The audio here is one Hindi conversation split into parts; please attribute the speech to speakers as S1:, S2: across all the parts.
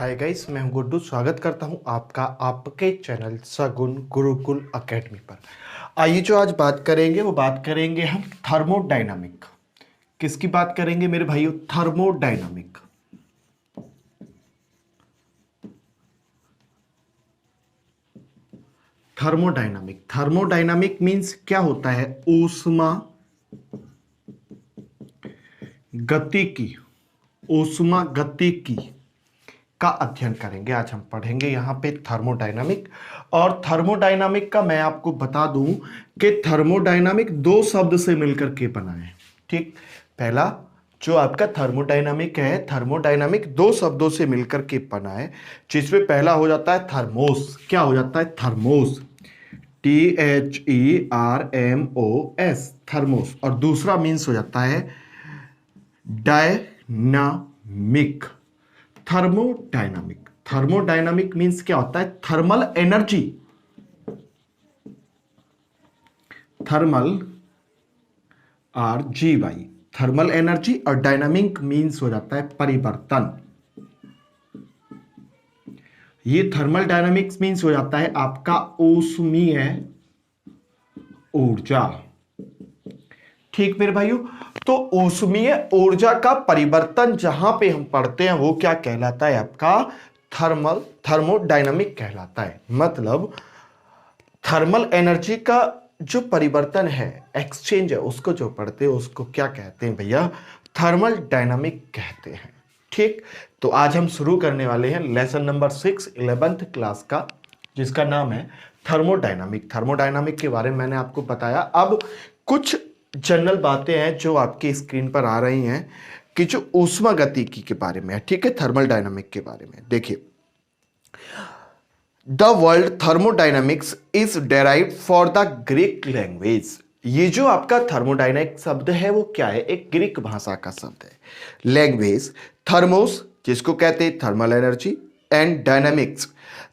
S1: हाय गाइस, मैं हूं गुड्डू। स्वागत करता हूं आपका आपके चैनल सगुन गुरुकुल एकेडमी पर। आइए जो आज बात करेंगे वो बात करेंगे हम थर्मोडायनामिक। किसकी बात करेंगे मेरे भाइयों? थर्मोडायनामिक। थर्मोडायनामिक थर्मोडायनामिक मीन्स क्या होता है? ऊष्मा गतिकी। ऊष्मा गतिकी का अध्ययन करेंगे। आज हम पढ़ेंगे यहाँ पे थर्मोडायनामिक। और थर्मोडायनामिक का मैं आपको बता दूं कि थर्मोडायनामिक दो शब्द से मिलकर के बना है। ठीक, पहला जो आपका थर्मोडायनामिक है, थर्मोडायनामिक दो शब्दों से मिलकर के बना है, जिसमें पहला हो जाता है थर्मोस। क्या हो जाता है? थर्मोस। THERMOS, thermos. और दूसरा मीन्स हो जाता है डायनामिक। थर्मोडायनामिक थर्मोडायनामिक मीन्स क्या होता है? Thermal energy. Thermal RGY, thermal energy. और डायनामिक मीन्स हो जाता है परिवर्तन। ये थर्मल डायनामिक्स मीन्स हो जाता है आपका ऊष्मीय ऊर्जा। ठीक मेरे भाइयों, तो ऊष्मीय ऊर्जा का परिवर्तन जहां पे हम पढ़ते हैं वो क्या कहलाता है? आपका थर्मोडायनामिक कहलाता है। मतलब थर्मल एनर्जी का जो परिवर्तन है, एक्सचेंज है, उसको जो पढ़ते हैं उसको क्या कहते हैं भैया? थर्मल डायनामिक कहते हैं। ठीक, तो आज हम शुरू करने वाले हैं लेसन नंबर 6 11th क्लास का, जिसका नाम है थर्मोडायनामिक। थर्मोडायनामिक के बारे में मैंने आपको बताया। अब कुछ जनरल बातें हैं जो आपकी स्क्रीन पर आ रही हैं कि जो ऊष्मा गतिकी के बारे में है। ठीक है, थर्मल डायनामिक के बारे में देखिए। The world thermodynamics is derived for the Greek language. ये जो आपका थर्मोडायनामिक शब्द है वो क्या है? एक ग्रीक भाषा का शब्द है। लैंग्वेज, थर्मोस जिसको कहते हैं thermal energy, and dynamics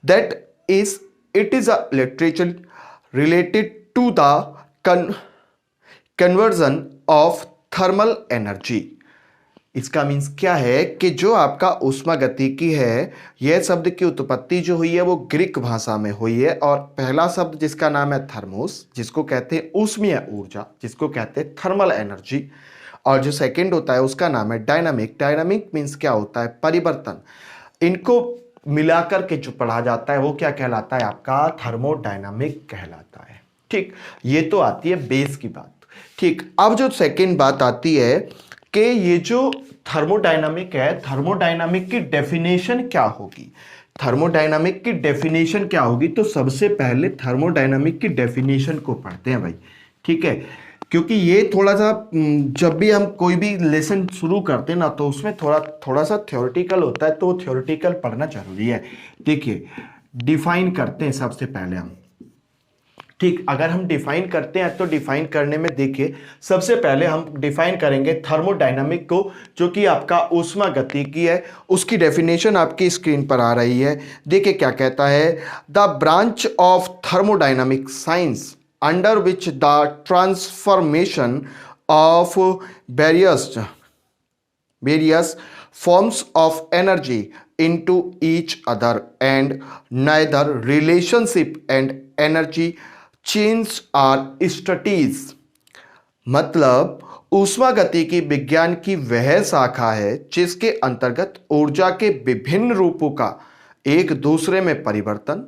S1: that is it is a literature related to the conversion of thermal energy. इसका मीन्स क्या है कि जो आपका ऊष्मा गतिकी है, यह शब्द की उत्पत्ति जो हुई है वो ग्रीक भाषा में हुई है। और पहला शब्द जिसका नाम है थर्मोस, जिसको कहते हैं ऊष्मीय ऊर्जा, जिसको कहते हैं थर्मल एनर्जी। और जो सेकंड होता है उसका नाम है डायनामिक। डायनामिक मीन्स क्या होता है? परिवर्तन। इनको मिलाकर के जो पढ़ा जाता है वो क्या कहलाता है? आपका थर्मोडायनामिक कहलाता है। ठीक, ये तो आती है बेस की बात। ठीक, अब जो सेकंड बात आती है कि ये जो थर्मोडायनामिक है, थर्मोडायनामिक की डेफिनेशन क्या होगी? थर्मोडायनामिक की डेफिनेशन क्या होगी? तो सबसे पहले थर्मोडायनामिक की डेफिनेशन को पढ़ते हैं भाई। ठीक है, क्योंकि ये थोड़ा सा जब भी हम कोई भी लेसन शुरू करते हैं ना, तो उसमें थोड़ा सा थ्योरेटिकल होता है, तो थ्योरेटिकल पढ़ना जरूरी है। देखिए, डिफाइन करते हैं सबसे पहले हम। ठीक, अगर हम डिफाइन करते हैं तो डिफाइन करने में देखिए, सबसे पहले हम डिफाइन करेंगे थर्मोडायनामिक को, जो कि आपका ऊष्मा गतिकी है। उसकी डेफिनेशन आपकी स्क्रीन पर आ रही है। देखिए क्या कहता है? The branch of thermodynamic science under which the transformation of various forms of energy into each other and neither relationship and energy chains are studies। मतलब ऊष्मा गतिकी विज्ञान की वह शाखा है जिसके अंतर्गत ऊर्जा के विभिन्न रूपों का एक दूसरे में परिवर्तन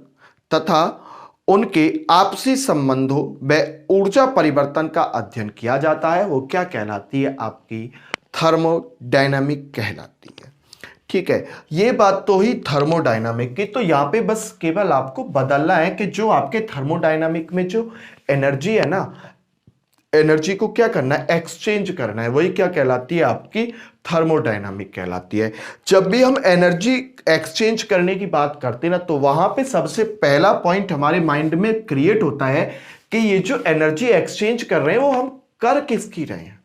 S1: तथा उनके आपसी संबंधों व ऊर्जा परिवर्तन का अध्ययन किया जाता है। वो क्या कहलाती है? आपकी थर्मोडायनामिक कहलाती है। ठीक है, ये बात तो ही थर्मोडायनामिक की। तो यहाँ पे बस केवल आपको बदलना है कि जो आपके थर्मोडायनामिक में जो एनर्जी है ना, एनर्जी को क्या करना है? एक्सचेंज करना है। वही क्या कहलाती है? आपकी थर्मोडायनामिक कहलाती है। जब भी हम एनर्जी एक्सचेंज करने की बात करते हैं ना, तो वहां पे सबसे पहला पॉइंट हमारे माइंड में क्रिएट होता है कि ये जो एनर्जी एक्सचेंज कर रहे हैं वो हम कर किसकी रहे हैं?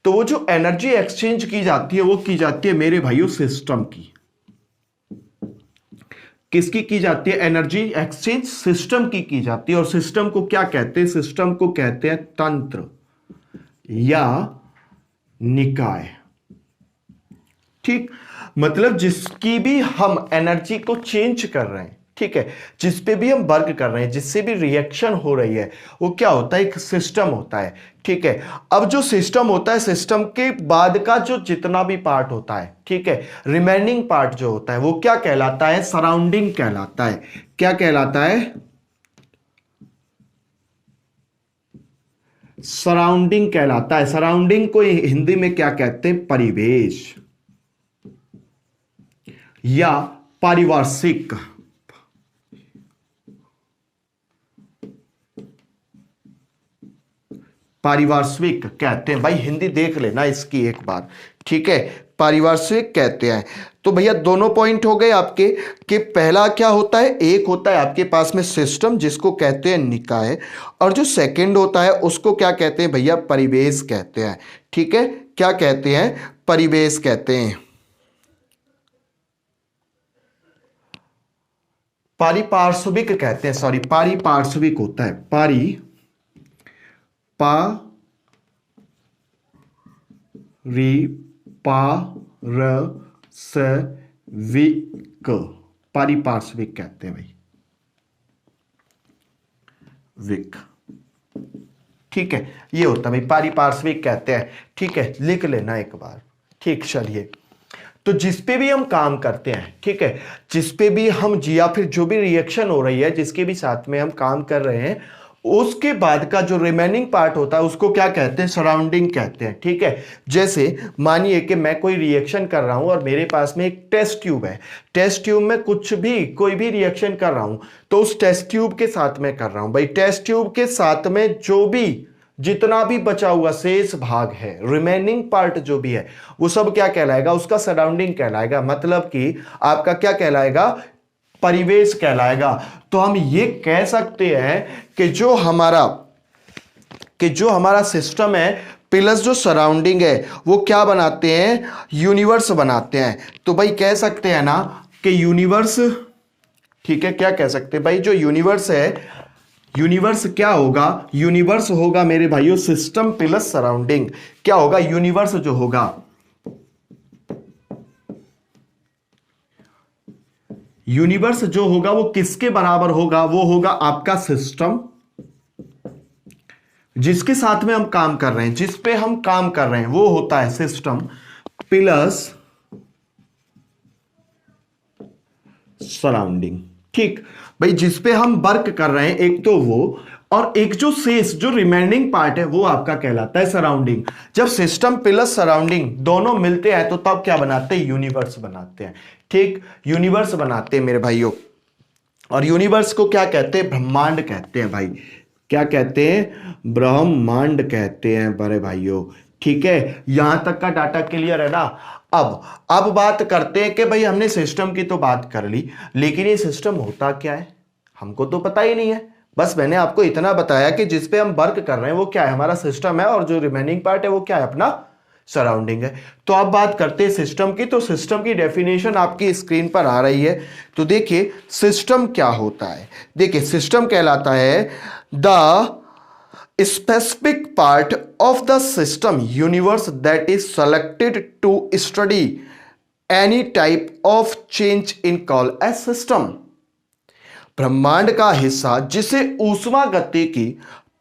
S1: तो वो जो एनर्जी एक्सचेंज की जाती है वो की जाती है मेरे भाइयों सिस्टम की। किसकी की जाती है? एनर्जी एक्सचेंज सिस्टम की जाती है। और सिस्टम को क्या कहते हैं? सिस्टम को कहते हैं तंत्र या निकाय। ठीक, मतलब जिसकी भी हम एनर्जी को चेंज कर रहे हैं, ठीक है, जिस पे भी हम वर्क कर रहे हैं, जिससे भी रिएक्शन हो रही है, वो क्या होता है, एक सिस्टम होता है। ठीक है, अब जो सिस्टम होता है, सिस्टम के बाद का जो जितना भी पार्ट होता है, ठीक है, रिमेनिंग पार्ट जो होता है वो क्या कहलाता है, सराउंडिंग कहलाता है। क्या कहलाता है, सराउंडिंग कहलाता है। सराउंडिंग को हिंदी में क्या कहते हैं, परिवेश या पारिवार्षिक। पारिवार्षिक कहते हैं भाई, हिंदी देख लेना इसकी एक बार, ठीक है, पारिवार्षिक कहते हैं। तो भैया दोनों पॉइंट हो गए आपके, कि पहला क्या होता है, एक होता है आपके पास में सिस्टम जिसको कहते हैं निकाय, और जो सेकंड होता है उसको क्या कहते हैं भैया, परिवेश कहते हैं। ठीक है, क्या कहते हैं, परिवेश कहते हैं। पारिपार्श्विक कहते हैं, सॉरी, पारिपार्श्विक होता है, पारिपार्श्विक कहते हैं भाई, विक। ठीक है, ये होता है भाई, पारिपार्श्विक कहते हैं। ठीक है, लिख लेना एक बार। ठीक, चलिए, तो जिस पे भी हम काम करते हैं, ठीक है, जिस पे भी हम या फिर जो भी रिएक्शन हो रही है, जिसके भी साथ में हम काम कर रहे हैं, उसके बाद का जो रिमेनिंग पार्ट होता है उसको क्या कहते हैं, सराउंडिंग कहते हैं। ठीक है, जैसे मानिए कि मैं कोई रिएक्शन कर रहा हूं और मेरे पास में एक टेस्ट ट्यूब है, टेस्ट ट्यूब में कुछ भी कोई भी रिएक्शन कर रहा हूं, तो उस टेस्ट ट्यूब के साथ में कर रहा हूं भाई, टेस्ट ट्यूब के साथ में जो भी जितना भी बचा हुआ शेष भाग है, रिमेनिंग पार्ट जो भी है, वो सब क्या कहलाएगा, उसका सराउंडिंग कहलाएगा। मतलब कि आपका क्या कहलाएगा, परिवेश कहलाएगा। तो हम ये कह सकते हैं कि जो हमारा सिस्टम है प्लस जो सराउंडिंग है वो क्या बनाते हैं, यूनिवर्स बनाते हैं। तो भाई कह सकते हैं ना कि यूनिवर्स, ठीक है, क्या कह सकते हैं भाई, जो यूनिवर्स है, यूनिवर्स क्या होगा, यूनिवर्स होगा मेरे भाइयों सिस्टम प्लस सराउंडिंग। क्या होगा, यूनिवर्स जो होगा, यूनिवर्स जो होगा वो किसके बराबर होगा, वो होगा आपका सिस्टम जिसके साथ में हम काम कर रहे हैं, जिस पे हम काम कर रहे हैं वो होता है सिस्टम प्लस सराउंडिंग। ठीक भाई, जिस पे हम वर्क कर रहे हैं एक तो वो, और एक जो शेष जो रिमेनिंग पार्ट है वो आपका कहलाता है सराउंडिंग। जब सिस्टम प्लस सराउंडिंग दोनों मिलते हैं तो तब क्या बनाते हैं, यूनिवर्स बनाते हैं। ठीक, यूनिवर्स बनाते हैं मेरे भाइयों। और यूनिवर्स को क्या कहते हैं, ब्रह्मांड कहते हैं भाई। क्या कहते हैं, ब्रह्मांड कहते हैं बड़े भाइयों। ठीक है, यहां तक का डाटा क्लियर है ना। अब बात करते हैं कि भाई हमने सिस्टम की तो बात कर ली, लेकिन ये सिस्टम होता क्या है हमको तो पता ही नहीं है। बस मैंने आपको इतना बताया कि जिस पे हम वर्क कर रहे हैं वो क्या है, हमारा सिस्टम है, और जो रिमेनिंग पार्ट है वो क्या है, अपना सराउंडिंग है। तो अब बात करते हैं सिस्टम की। तो सिस्टम की डेफिनेशन आपकी स्क्रीन पर आ रही है। तो देखिए सिस्टम क्या होता है। देखिए सिस्टम कहलाता है the specific part of the system universe that is selected to study any type of change in call as system। ब्रह्मांड का हिस्सा जिसे ऊष्मा गति की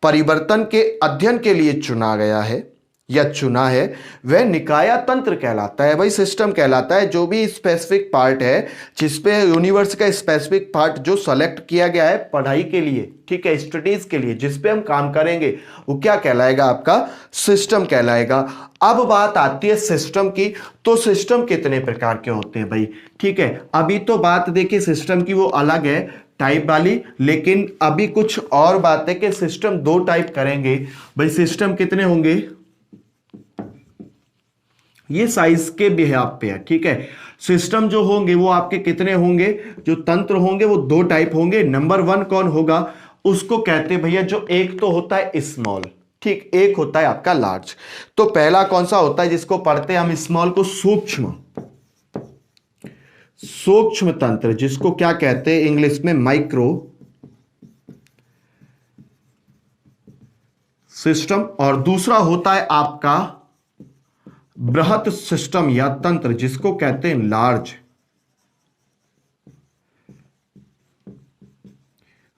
S1: परिवर्तन के अध्ययन के लिए चुना गया है या चुना है, वह निकाय तंत्र कहलाता है भाई, सिस्टम कहलाता है। जो भी स्पेसिफिक पार्ट है, जिसपे यूनिवर्स का स्पेसिफिक पार्ट जो सेलेक्ट किया गया है पढ़ाई के लिए, ठीक है, स्टडीज के लिए, जिस पे हम काम करेंगे वो क्या कहलाएगा, आपका सिस्टम कहलाएगा। अब बात आती है सिस्टम की। तो सिस्टम कितने प्रकार के होते हैं भाई, ठीक है। अभी तो बात देखिए सिस्टम की वो अलग है टाइप वाली, लेकिन अभी कुछ और बात है कि सिस्टम दो टाइप करेंगे भाई। सिस्टम कितने होंगे, ये साइज के बिहाफ पे है, ठीक है। सिस्टम जो होंगे वो आपके कितने होंगे, जो तंत्र होंगे वो दो टाइप होंगे। नंबर वन कौन होगा, उसको कहते हैं भैया, जो एक तो होता है स्मॉल, ठीक, एक होता है आपका लार्ज। तो पहला कौन सा होता है जिसको पढ़ते हैं हम स्मॉल को, सूक्ष्म, सूक्ष्म तंत्र, जिसको क्या कहते हैं इंग्लिश में माइक्रो सिस्टम। और दूसरा होता है आपका बृहत सिस्टम या तंत्र जिसको कहते हैं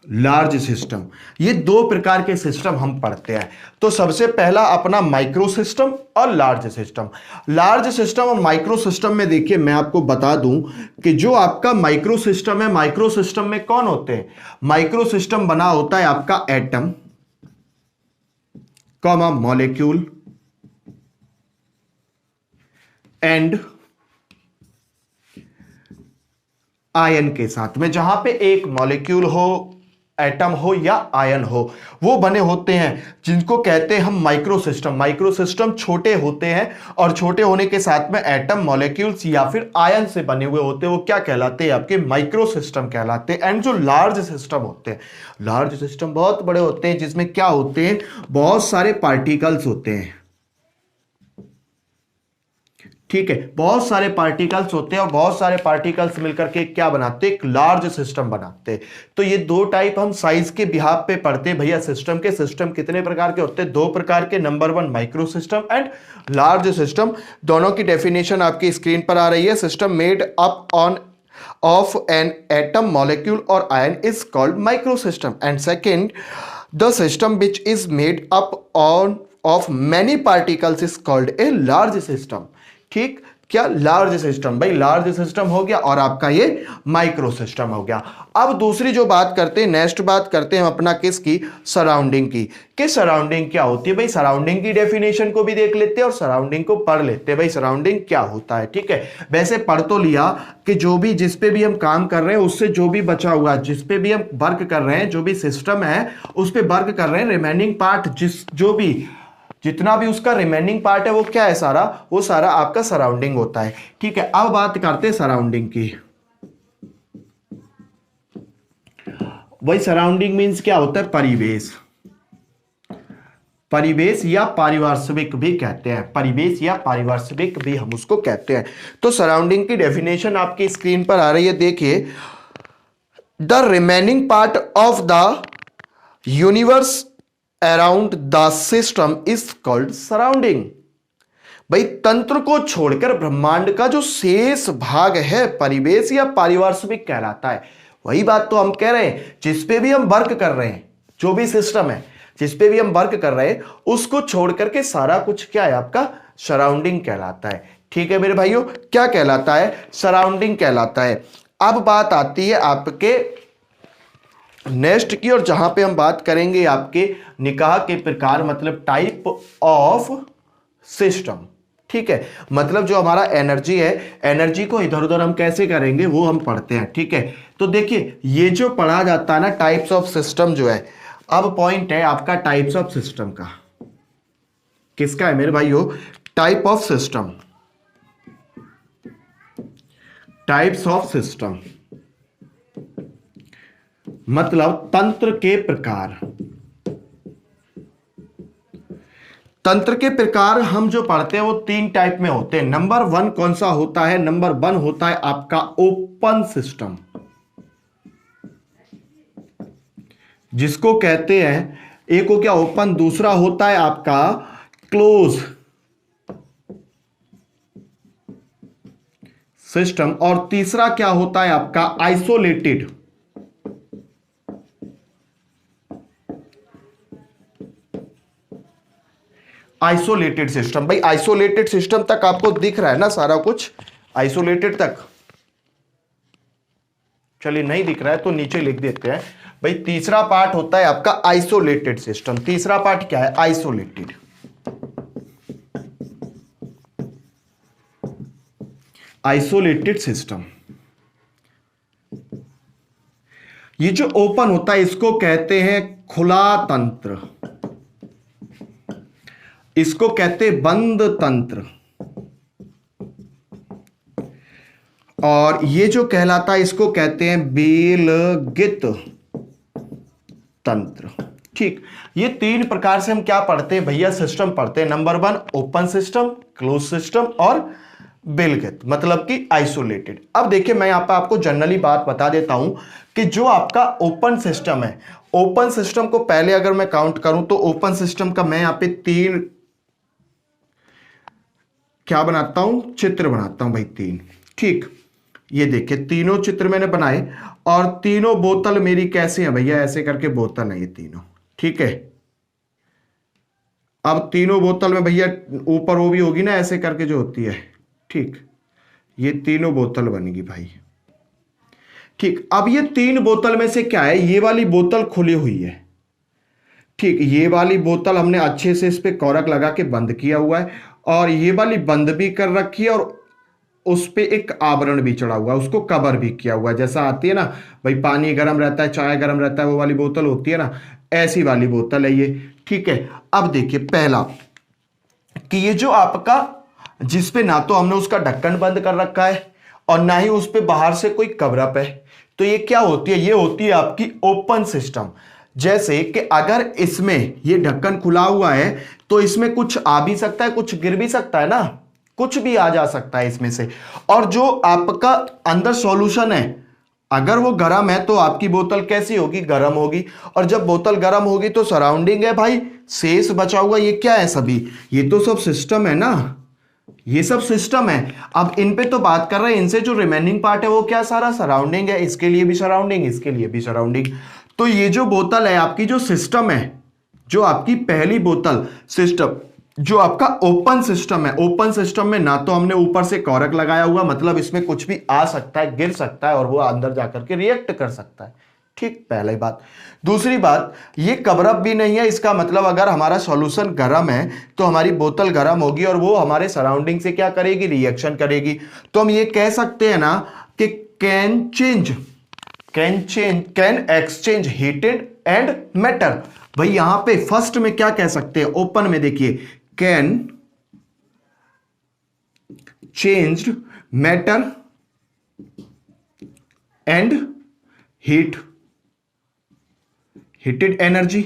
S1: लार्ज सिस्टम। ये दो प्रकार के सिस्टम हम पढ़ते हैं। तो सबसे पहला अपना माइक्रो सिस्टम और लार्ज सिस्टम। लार्ज सिस्टम और माइक्रो सिस्टम में देखिए मैं आपको बता दूं कि जो आपका माइक्रो सिस्टम है, माइक्रो सिस्टम में कौन होते हैं? माइक्रो सिस्टम बना होता है आपका atom, comma molecule and ion के साथ में। जहां पे एक मॉलिक्यूल हो, एटम हो या आयन हो, वो बने होते हैं जिनको कहते हैं हम माइक्रो सिस्टम। माइक्रो सिस्टम छोटे होते हैं और छोटे होने के साथ में एटम, मॉलिक्यूल्स या फिर आयन से बने हुए होते हैं, वो क्या कहलाते हैं? आपके माइक्रो सिस्टम कहलाते हैं। एंड जो लार्ज सिस्टम होते हैं, लार्ज सिस्टम बहुत बड़े होते हैं जिसमें क्या होते हैं? बहुत सारे पार्टिकल्स होते हैं। ठीक है, बहुत सारे पार्टिकल्स होते हैं और बहुत सारे पार्टिकल्स मिलकर के क्या बनाते हैं? एक लार्ज सिस्टम बनाते हैं। तो ये दो टाइप हम साइज के बिहाफ पे पढ़ते हैं भैया सिस्टम के। सिस्टम कितने प्रकार के होते हैं? दो प्रकार के। Number one micro system and large system. दोनों की डेफिनेशन आपकी स्क्रीन पर आ रही है। System made up on of an atom, molecule or ion is called microsystem. And second, the system which is made up of many particles is called a large system. ठीक, क्या? Large system. भाई लार्ज सिस्टम हो गया और आपका ये माइक्रो सिस्टम हो गया। अब दूसरी जो बात करते हैं, नेक्स्ट बात करते हैं हम अपना किसकी? सराउंडिंग की। कि सराउंडिंग क्या होती है? भाई सराउंडिंग की डेफिनेशन को भी देख लेते हैं और सराउंडिंग को पढ़ लेते हैं। भाई सराउंडिंग क्या होता है? ठीक है, वैसे पढ़ तो लिया कि जो भी जिस पे भी हम काम कर रहे हैं उससे जो भी बचा हुआ, जिस पे भी हम वर्क कर रहे हैं, जो भी सिस्टम है उस पे वर्क कर रहे हैं, रिमेनिंग पार्ट जो भी जितना भी उसका रिमेनिंग पार्ट है वो क्या है? सारा, वो सारा आपका सराउंडिंग होता है। ठीक है, अब बात करते हैं सराउंडिंग की। वही सराउंडिंग मींस क्या होता है? परिवेश। परिवेश या पारिपार्श्विक भी कहते हैं। परिवेश या पारिपार्श्विक भी हम उसको कहते हैं। तो सराउंडिंग की डेफिनेशन आपकी स्क्रीन पर आ रही है, देखिए। The remaining part of the universe around the system is called surrounding. भाई तंत्र को छोड़कर ब्रह्मांड का जो शेष भाग है परिवेश या पारिपार्श्विक कहलाता है। वही बात तो हम कह रहे हैं, जिस पे भी हम वर्क कर रहे हैं, जो भी सिस्टम है जिस पे भी हम वर्क कर रहे हैं, उसको छोड़कर के सारा कुछ क्या है? आपका सराउंडिंग कहलाता है। ठीक है मेरे भाइयों, क्या कहलाता है? सराउंडिंग कहलाता है। अब बात आती है आपके नेक्स्ट की, और जहां पे हम बात करेंगे आपके निकाह के प्रकार, मतलब टाइप ऑफ सिस्टम। ठीक है, मतलब जो हमारा एनर्जी है, एनर्जी को इधर उधर हम कैसे करेंगे वो हम पढ़ते हैं। ठीक है, तो देखिए ये जो पढ़ा जाता है ना टाइप्स ऑफ सिस्टम जो है, अब पॉइंट है आपका टाइप्स ऑफ सिस्टम का। किसका है मेरे भाइयों? Type of system. Types of system मतलब तंत्र के प्रकार। तंत्र के प्रकार हम जो पढ़ते हैं वो तीन टाइप में होते हैं। नंबर वन कौन सा होता है? नंबर वन होता है आपका ओपन सिस्टम, जिसको कहते हैं, एक हो क्या ओपन, दूसरा होता है आपका क्लोज सिस्टम, और तीसरा क्या होता है आपका? आइसोलेटेड। Isolated system. भाई आइसोलेटेड सिस्टम तक आपको दिख रहा है ना सारा कुछ? आइसोलेटेड तक चलिए नहीं दिख रहा है तो नीचे लिख देते हैं। भाई तीसरा पार्ट होता है आपका आइसोलेटेड सिस्टम। तीसरा पार्ट क्या है? आइसोलेटेड। Isolated system. ये जो ओपन होता है इसको कहते हैं खुला तंत्र, इसको कहते हैं बंद तंत्र, और ये जो कहलाता है इसको कहते हैं बेलगित तंत्र। ठीक, ये तीन प्रकार से हम क्या पढ़ते हैं भैया? सिस्टम पढ़ते हैं। Number one open system, close system और बेलगित, मतलब कि आइसोलेटेड। अब देखिए मैं यहां पर आपको जनरली बात बता देता हूं कि जो आपका ओपन सिस्टम है, ओपन सिस्टम को पहले अगर मैं काउंट करूं तो ओपन सिस्टम का मैं यहां पे तीन क्या बनाता हूं, चित्र बनाता हूं भाई 3। ठीक, ये देखिए तीनों चित्र मैंने बनाए और तीनों बोतल मेरी कैसे हैं भैया, ऐसे करके बोतल है ये तीनों। ठीक है, अब तीनों बोतल में भैया ऊपर वो भी होगी ना ऐसे करके जो होती है। ठीक, ये तीनों बोतल बनेगी भाई। ठीक, अब ये 3 बोतल में से क्या है, ये वाली बोतल खुली हुई है। ठीक, ये वाली बोतल हमने अच्छे से इस पे कॉर्क लगा के बंद किया हुआ है और ये वाली बंद भी कर रखी है और उस पे एक आवरण भी चढ़ा हुआ है, उसको कवर भी किया हुआ है। जैसा आती है ना भाई, पानी गर्म रहता है, चाय गर्म रहता है, वो वाली बोतल होती है ना, ऐसी वाली बोतल है ये। ठीक है, अब देखिए पहला कि ये जो आपका, जिस पे ना तो हमने उसका ढक्कन बंद कर रखा है और ना ही उस पे बाहर से कोई कवरअप है, तो ये क्या होती है, ये होती है आपकी ओपन सिस्टम। जैसे कि अगर इसमें ये ढक्कन खुला हुआ है तो इसमें कुछ आ भी सकता है, कुछ गिर भी सकता है ना, कुछ भी आ जा सकता है इसमें से। और जो आपका अंदर सॉल्यूशन है, अगर वो गर्म है तो आपकी बोतल कैसी होगी, गर्म होगी। और जब बोतल गर्म होगी तो सराउंडिंग है भाई शेष बचा हुआ, ये क्या है सभी, ये तो सब सिस्टम है ना, ये सब सिस्टम है। अब इन पे तो बात कर रहे हैं, इनसे जो रिमेनिंग पार्ट है वो क्या, सारा सराउंडिंग है। इसके लिए भी सराउंडिंग, इसके लिए भी सराउंडिंग। तो ये जो बोतल है आपकी, जो सिस्टम है, जो आपकी पहली बोतल सिस्टम, जो आपका ओपन सिस्टम है, ओपन सिस्टम में ना तो हमने ऊपर से कॉर्क लगाया हुआ, मतलब इसमें कुछ भी आ सकता है, गिर सकता है और वो अंदर जाकर के रिएक्ट कर सकता है। ठीक, पहली बात। दूसरी बात, ये कवरअप भी नहीं है, इसका मतलब अगर हमारा सॉल्यूशन गर्म है तो हमारी बोतल गर्म होगी और वो हमारे सराउंडिंग से क्या करेगी, रिएक्शन करेगी। तो हम ये कह सकते हैं ना कि can exchange heated and metal. भाई यहां पे फर्स्ट में क्या कह सकते हैं, ओपन में देखिए, can change matter and heated energy.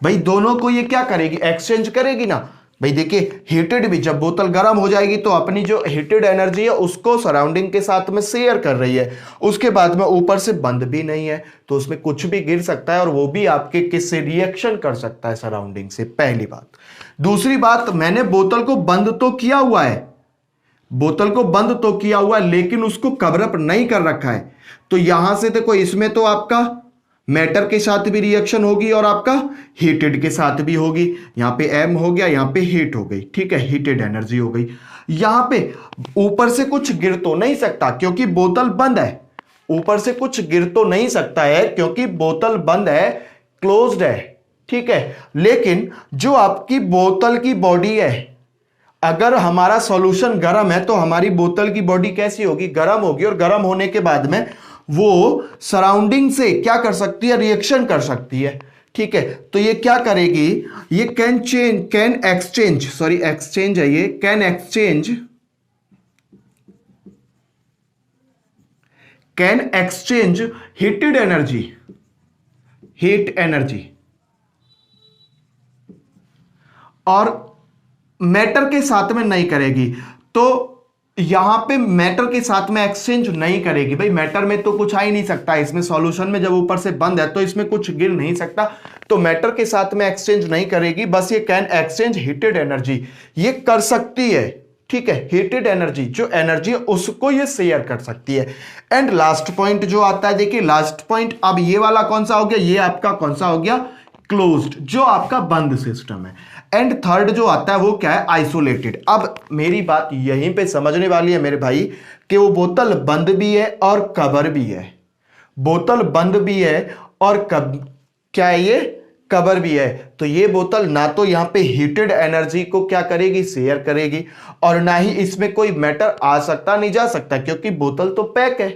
S1: भाई दोनों को ये क्या करेगी, एक्सचेंज करेगी ना। भाई देखिए हीटेड भी, जब बोतल गर्म हो जाएगी तो अपनी जो हीटेड एनर्जी है उसको सराउंडिंग के साथ में शेयर कर रही है। उसके बाद में ऊपर से बंद भी नहीं है तो उसमें कुछ भी गिर सकता है और वो भी आपके किससे रिएक्शन कर सकता है, सराउंडिंग से। पहली बात। दूसरी बात, मैंने बोतल को बंद तो किया हुआ है, बोतल को बंद तो किया हुआ है लेकिन उसको कवरअप नहीं कर रखा है। तो यहां से देखो, इसमें तो आपका मैटर के साथ भी रिएक्शन होगी और आपका हीटेड के साथ भी होगी। यहां पे एम हो गया, यहां पे हीट हो गई। ठीक है, हीटेड एनर्जी हो गई। यहां पे ऊपर से कुछ गिर तो नहीं सकता क्योंकि बोतल बंद है, ऊपर से कुछ गिर तो नहीं सकता है क्योंकि बोतल बंद है, क्लोज्ड है। ठीक है, लेकिन जो आपकी बोतल की बॉडी है, अगर हमारा सॉल्यूशन गर्म है तो हमारी बोतल की बॉडी कैसी होगी, गर्म होगी। और गर्म होने के बाद में वो सराउंडिंग से क्या कर सकती है, रिएक्शन कर सकती है। ठीक है, तो ये क्या करेगी, ये can exchange heated energy, heat energy, और मैटर के साथ में नहीं करेगी। तो यहां पे मैटर के साथ में एक्सचेंज नहीं करेगी। भाई मैटर में तो कुछ आ ही नहीं सकता, इसमें सॉल्यूशन में जब ऊपर से बंद है तो इसमें कुछ गिर नहीं सकता, तो मैटर के साथ में एक्सचेंज नहीं करेगी। बस ये कैन एक्सचेंज हीटेड एनर्जी ये कर सकती है। ठीक है, हीटेड एनर्जी, जो एनर्जी है उसको ये शेयर कर सकती है। एंड लास्ट पॉइंट जो आता है, देखिए लास्ट पॉइंट, अब ये वाला कौन सा हो गया, ये आपका कौन सा हो गया, क्लोज्ड, जो आपका बंद सिस्टम है। एंड थर्ड जो आता है वो क्या है, आइसोलेटेड। अब मेरी बात यहीं पे समझने वाली है मेरे भाई कि वो बोतल बंद भी है और कवर भी है, बोतल बंद भी है और क्या है ये, कवर भी है। तो ये बोतल ना तो यहां पे हीटेड एनर्जी को क्या करेगी, शेयर करेगी, और ना ही इसमें कोई मैटर आ सकता नहीं जा सकता क्योंकि बोतल तो पैक है,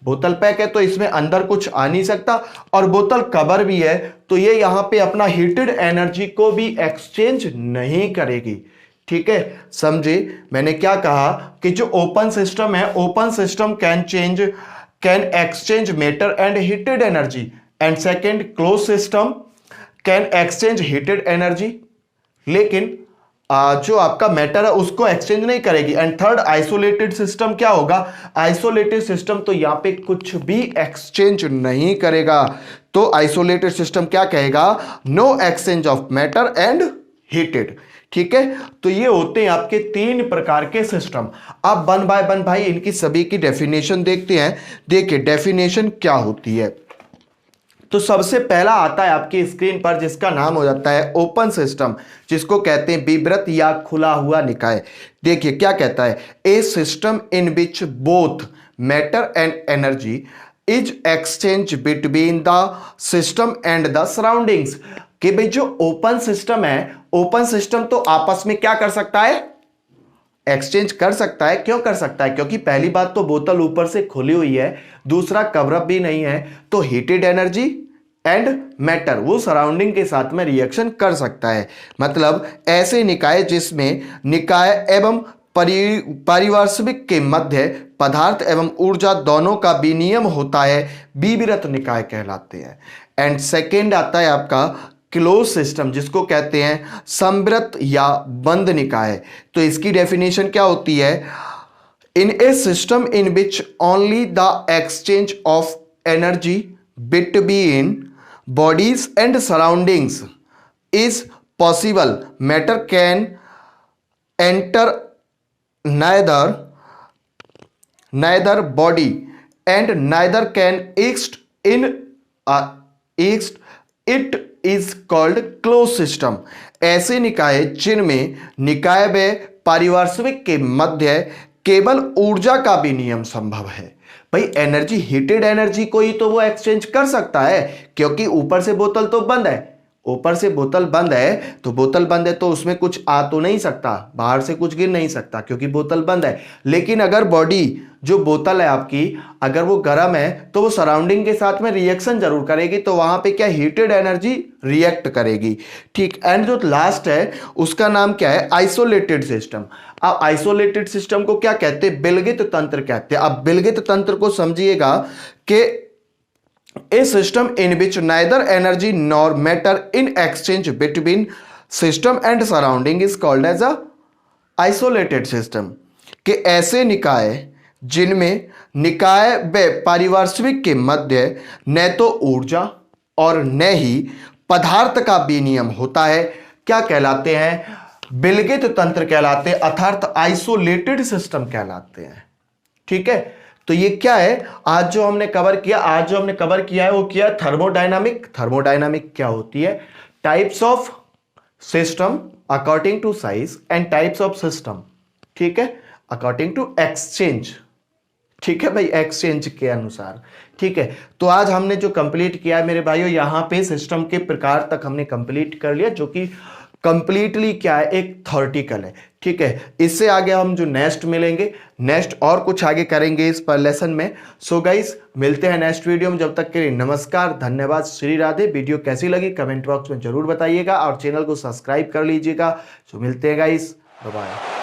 S1: बोतल पैक है तो इसमें अंदर कुछ आ नहीं सकता। और बोतल कवर भी है तो ये यहां पे अपना हीटेड एनर्जी को भी एक्सचेंज नहीं करेगी। ठीक है, समझे मैंने क्या कहा कि जो ओपन सिस्टम है, open system can exchange matter and heated energy, and second close system can exchange heated energy, लेकिन जो आपका मैटर है उसको एक्सचेंज नहीं करेगी। एंड थर्ड आइसोलेटेड सिस्टम क्या होगा, आइसोलेटेड सिस्टम तो यहां पे कुछ भी एक्सचेंज नहीं करेगा। तो आइसोलेटेड सिस्टम क्या कहेगा, no exchange of matter and heated. ठीक है, तो ये होते हैं आपके 3 प्रकार के सिस्टम। अब वन बाय वन भाई इनकी सभी की डेफिनेशन देखते हैं। देखिए डेफिनेशन क्या होती है। तो सबसे पहला आता है आपकी स्क्रीन पर, जिसका नाम हो जाता है ओपन सिस्टम, जिसको कहते हैं विवृत या खुला हुआ निकाय। देखिए क्या कहता है, a system in which both matter and energy is exchange between the system and the surroundings. कि भाई जो ओपन सिस्टम है, ओपन सिस्टम तो आपस में क्या कर सकता है, एक्सचेंज कर सकता है। क्यों कर सकता है, क्योंकि पहली बात तो बोतल ऊपर से खुली हुई है, दूसरा कवरअप भी नहीं है, तो हीटेड एनर्जी एंड मैटर वो सराउंडिंग के साथ में रिएक्शन कर सकता है। मतलब ऐसे निकाय जिसमें निकाय एवं पारिपार्श्विक के मध्य पदार्थ एवं ऊर्जा दोनों का विनिमय होता है, विवृत निकाय कहलाते हैं। एंड सेकेंड आता है आपका क्लोज सिस्टम, जिसको कहते हैं संवृत या बंद निकाय। तो इसकी डेफिनेशन क्या होती है, in a system in which only the exchange of energy between bodies and surroundings is possible, matter can enter neither body and neither can exist in it is called closed system। ऐसे निकाय जिनमें निकाय व पारिपार्श्विक के मध्य केवल ऊर्जा का विनिमय संभव है। भाई एनर्जी, हीटेड एनर्जी को ही तो वो एक्सचेंज कर सकता है, क्योंकि ऊपर से बोतल तो बंद है, ऊपर से बोतल बंद है, तो बोतल बंद है तो उसमें कुछ आ तो नहीं सकता, बाहर से कुछ गिर नहीं सकता क्योंकि बोतल बंद है। लेकिन अगर बॉडी जो बोतल है आपकी अगर वो गर्म है तो वो सराउंडिंग के साथ में रिएक्शन जरूर करेगी, तो वहां पे क्या हीटेड एनर्जी रिएक्ट करेगी। ठीक, एंड जो लास्ट है उसका नाम क्या है, आइसोलेटेड सिस्टम। अब आइसोलेटेड सिस्टम को क्या कहते हैं, विलगित तंत्र कहते हैं। अब विलगित तंत्र को समझिएगा कि a system in which neither energy nor matter in exchange between system and surrounding is called as a isolated system. कि ऐसे निकाय जिनमें निकाय व पारिपार्श्विक के मध्य न तो ऊर्जा और न ही पदार्थ का विनिमय होता है, क्या कहलाते हैं, विलगित तंत्र कहलाते हैं, अर्थात आइसोलेटेड सिस्टम कहलाते हैं। ठीक है, तो ये क्या है आज जो हमने कवर किया है वो किया थर्मोडायनामिक। थर्मोडायनामिक क्या होती है, types of system according to size and types of system, ठीक है, अकॉर्डिंग टू एक्सचेंज। ठीक है भाई, एक्सचेंज के अनुसार। ठीक है, तो आज हमने जो कंप्लीट किया है मेरे भाइयों, यहां पे सिस्टम के प्रकार तक हमने कंप्लीट कर लिया, जो कि कंप्लीटली क्या है, एक थ्योरेटिकल है। ठीक है, इससे आगे हम जो नेक्स्ट मिलेंगे, नेक्स्ट और कुछ आगे करेंगे इस पर लेसन में। सो गाइस मिलते हैं नेक्स्ट वीडियो में, जब तक के लिए नमस्कार, धन्यवाद, श्री राधे। वीडियो कैसी लगी कमेंट बॉक्स में जरूर बताइएगा और चैनल को सब्सक्राइब कर लीजिएगा। सो मिलते हैं गाइस, बाय बाय।